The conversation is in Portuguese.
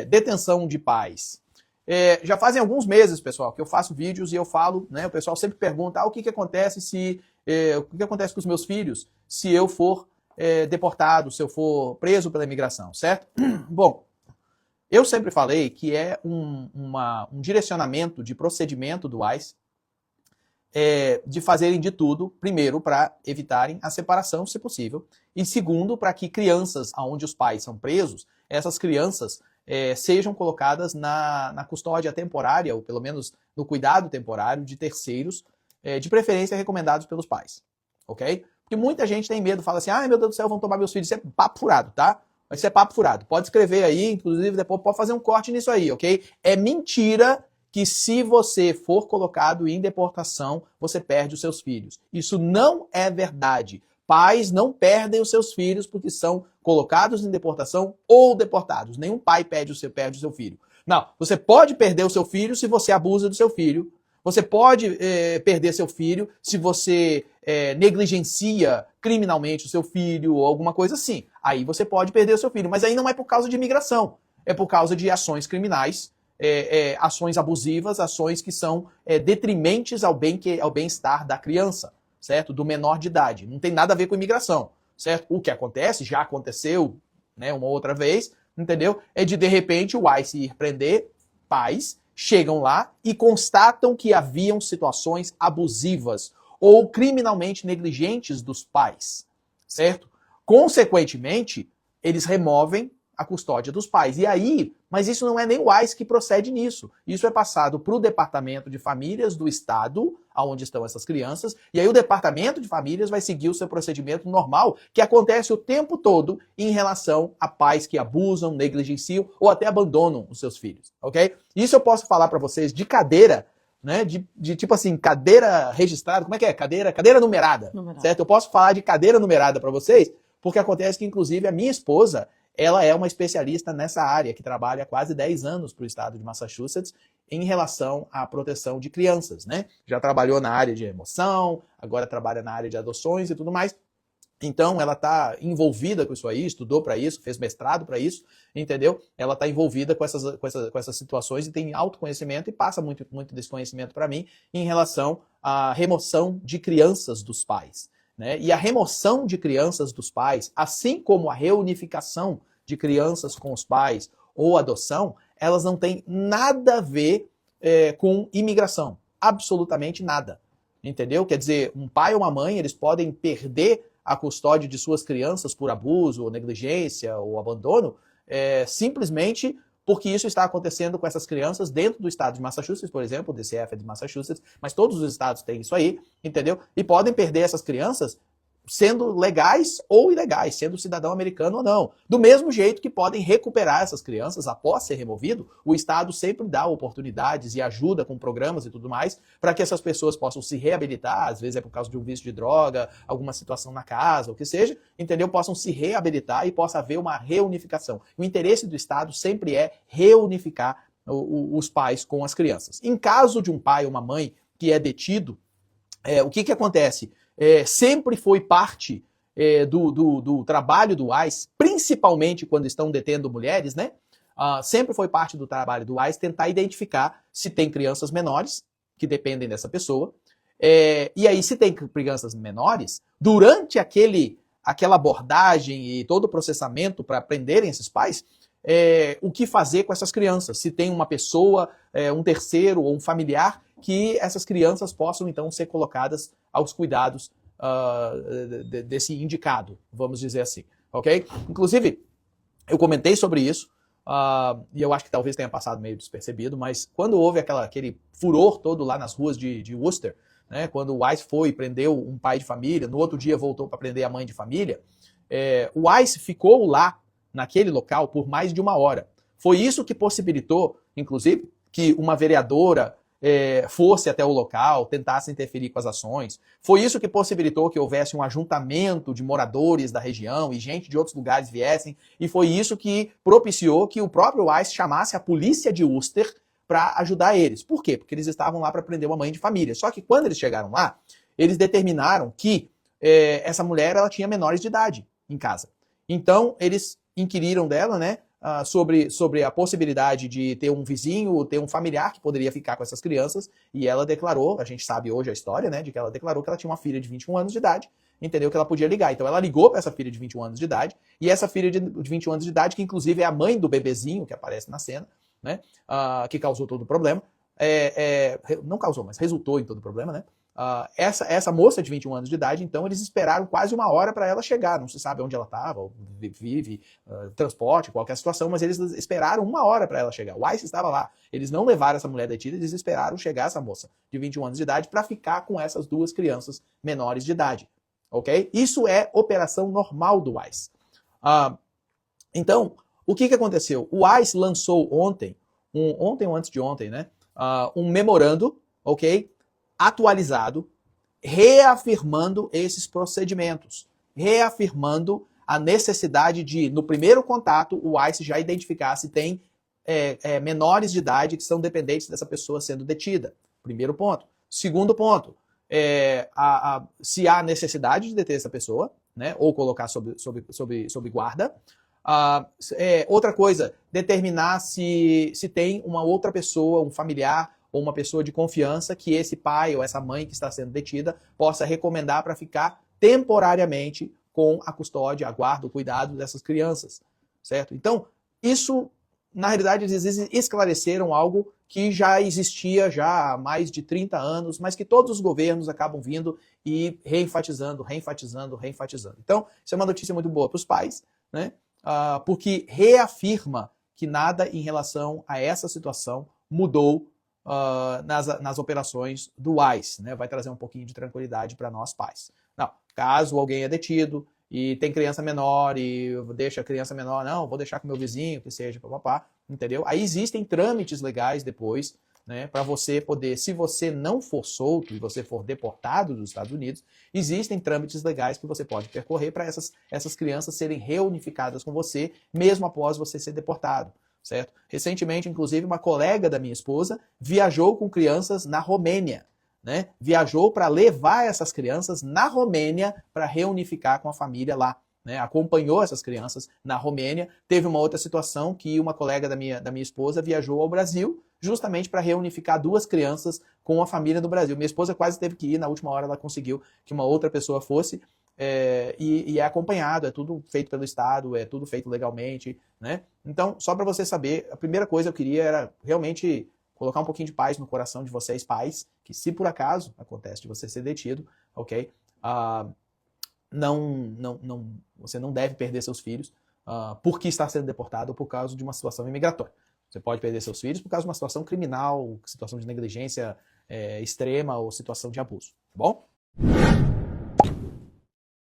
detenção de pais. Já fazem alguns meses, pessoal, que eu faço vídeos e eu falo, né? O pessoal sempre pergunta, o que acontece o que acontece com os meus filhos se eu for deportado, se eu for preso pela imigração, certo? Bom, eu sempre falei que é um direcionamento de procedimento do ICE de fazerem de tudo, primeiro, para evitarem a separação, se possível, e segundo, para que crianças onde os pais são presos, essas crianças sejam colocadas na custódia temporária, ou pelo menos no cuidado temporário de terceiros, de preferência recomendados pelos pais, ok? Porque muita gente tem medo, fala assim, ai meu Deus do céu, vão tomar meus filhos, isso é papo furado, tá? Isso é papo furado, pode escrever aí, inclusive depois pode fazer um corte nisso aí, ok? É mentira que se você for colocado em deportação, você perde os seus filhos. Isso não é verdade. Pais não perdem os seus filhos porque são colocados em deportação ou deportados. Nenhum pai perde o seu filho. Não, você pode perder o seu filho se você abusa do seu filho. Você pode perder seu filho se você negligencia criminalmente o seu filho ou alguma coisa assim. Aí você pode perder o seu filho. Mas aí não é por causa de imigração. É por causa de ações criminais, ações abusivas, ações que são detrimentes ao bem-estar da criança, certo? Do menor de idade. Não tem nada a ver com imigração, certo? O que acontece, já aconteceu, né, uma outra vez, entendeu? É de repente, o ICE ir prender pais, chegam lá e constatam que haviam situações abusivas ou criminalmente negligentes dos pais, certo? Consequentemente, eles removem a custódia dos pais. E aí, mas isso não é nem o ICE que procede nisso. Isso é passado para o Departamento de Famílias do Estado, onde estão essas crianças, e aí o Departamento de Famílias vai seguir o seu procedimento normal, que acontece o tempo todo em relação a pais que abusam, negligenciam ou até abandonam os seus filhos, ok? Isso eu posso falar para vocês de cadeira, né, de tipo assim, cadeira registrada, como é que é? Cadeira numerada, certo? Eu posso falar de cadeira numerada para vocês, porque acontece que, inclusive, a minha esposa, ela é uma especialista nessa área, que trabalha há quase 10 anos para o estado de Massachusetts em relação à proteção de crianças, né? Já trabalhou na área de remoção, agora trabalha na área de adoções e tudo mais. Então, ela está envolvida com isso aí, estudou para isso, fez mestrado para isso, entendeu? Ela está envolvida com essas situações e tem autoconhecimento e passa muito desse conhecimento para mim em relação à remoção de crianças dos pais, né? E a remoção de crianças dos pais, assim como a reunificação de crianças com os pais ou adoção, elas não têm nada a ver com imigração. Absolutamente nada. Entendeu? Quer dizer, um pai ou uma mãe, eles podem perder a custódia de suas crianças por abuso, ou negligência, ou abandono, simplesmente porque isso está acontecendo com essas crianças dentro do estado de Massachusetts, por exemplo, o DCF é de Massachusetts, mas todos os estados têm isso aí, entendeu? E podem perder essas crianças sendo legais ou ilegais, sendo cidadão americano ou não. Do mesmo jeito que podem recuperar essas crianças após ser removido, o Estado sempre dá oportunidades e ajuda com programas e tudo mais para que essas pessoas possam se reabilitar, às vezes é por causa de um vício de droga, alguma situação na casa, o que seja, entendeu? Possam se reabilitar e possa haver uma reunificação. O interesse do Estado sempre é reunificar os pais com as crianças. Em caso de um pai ou uma mãe que é detido, o que acontece? Sempre foi parte do trabalho do ICE, principalmente quando estão detendo mulheres, né? Sempre foi parte do trabalho do ICE tentar identificar se tem crianças menores que dependem dessa pessoa. E aí, se tem crianças menores, durante aquela abordagem e todo o processamento para prenderem esses pais, o que fazer com essas crianças? Se tem uma pessoa, um terceiro ou um familiar, que essas crianças possam então ser colocadas aos cuidados desse indicado, vamos dizer assim, ok? Inclusive, eu comentei sobre isso, e eu acho que talvez tenha passado meio despercebido, mas quando houve aquele furor todo lá nas ruas de Worcester, né, quando o ICE foi e prendeu um pai de família, no outro dia voltou para prender a mãe de família, o ICE ficou lá, naquele local, por mais de 1 hora. Foi isso que possibilitou, inclusive, que uma vereadora fosse até o local, tentasse interferir com as ações. Foi isso que possibilitou que houvesse um ajuntamento de moradores da região e gente de outros lugares viessem. E foi isso que propiciou que o próprio ICE chamasse a polícia de Worcester para ajudar eles. Por quê? Porque eles estavam lá para prender uma mãe de família. Só que quando eles chegaram lá, eles determinaram que essa mulher ela tinha menores de idade em casa. Então, eles inquiriram dela, né? sobre a possibilidade de ter um vizinho, ter um familiar que poderia ficar com essas crianças, e ela declarou, a gente sabe hoje a história, né, de que ela declarou que ela tinha uma filha de 21 anos de idade, entendeu, que ela podia ligar. Então ela ligou para essa filha de 21 anos de idade, e essa filha de 21 anos de idade, que inclusive é a mãe do bebezinho que aparece na cena, né, que causou todo o problema, não causou, mas resultou em todo o problema, né? Essa moça de 21 anos de idade, então, eles esperaram quase uma hora para ela chegar. Não se sabe onde ela estava, vive, transporte, qualquer situação, mas eles esperaram uma hora para ela chegar. O ICE estava lá. Eles não levaram essa mulher detida, eles esperaram chegar essa moça de 21 anos de idade para ficar com essas duas crianças menores de idade. Ok? Isso é operação normal do ICE. Então, o que aconteceu? O ICE lançou ontem ou antes de ontem, né? Um memorando, ok? Atualizado, reafirmando esses procedimentos, reafirmando a necessidade de, no primeiro contato, o ICE já identificar se tem menores de idade que são dependentes dessa pessoa sendo detida. Primeiro ponto. Segundo ponto, se há necessidade de deter essa pessoa, né, ou colocar sob guarda. Outra coisa, determinar se tem uma outra pessoa, um familiar ou uma pessoa de confiança que esse pai ou essa mãe que está sendo detida possa recomendar para ficar temporariamente com a custódia, a guarda, o cuidado dessas crianças, certo? Então, isso, na realidade, eles esclareceram algo que já existia já há mais de 30 anos, mas que todos os governos acabam vindo e reenfatizando. Então, isso é uma notícia muito boa para os pais, né? Porque reafirma que nada em relação a essa situação mudou nas operações do ICE, né? Vai trazer um pouquinho de tranquilidade para nós pais. Não, caso alguém é detido e tem criança menor e deixa a criança menor, não, vou deixar com meu vizinho, que seja, papapá, entendeu? Aí existem trâmites legais depois, né, para você poder, se você não for solto e você for deportado dos Estados Unidos, existem trâmites legais que você pode percorrer para essas crianças serem reunificadas com você, mesmo após você ser deportado. Certo? Recentemente, inclusive, uma colega da minha esposa viajou com crianças na Romênia, né? Viajou para levar essas crianças na Romênia para reunificar com a família lá, né? Acompanhou essas crianças na Romênia. Teve uma outra situação que uma colega da minha esposa viajou ao Brasil justamente para reunificar duas crianças com a família do Brasil. Minha esposa quase teve que ir, na última hora ela conseguiu que uma outra pessoa fosse, e é acompanhado, é tudo feito pelo Estado, é tudo feito legalmente, né? Então, só para você saber, a primeira coisa que eu queria era realmente colocar um pouquinho de paz no coração de vocês, pais, que se por acaso acontece de você ser detido, ok? Você não deve perder seus filhos porque está sendo deportado ou por causa de uma situação imigratória. Você pode perder seus filhos por causa de uma situação criminal, situação de negligência extrema ou situação de abuso, tá bom?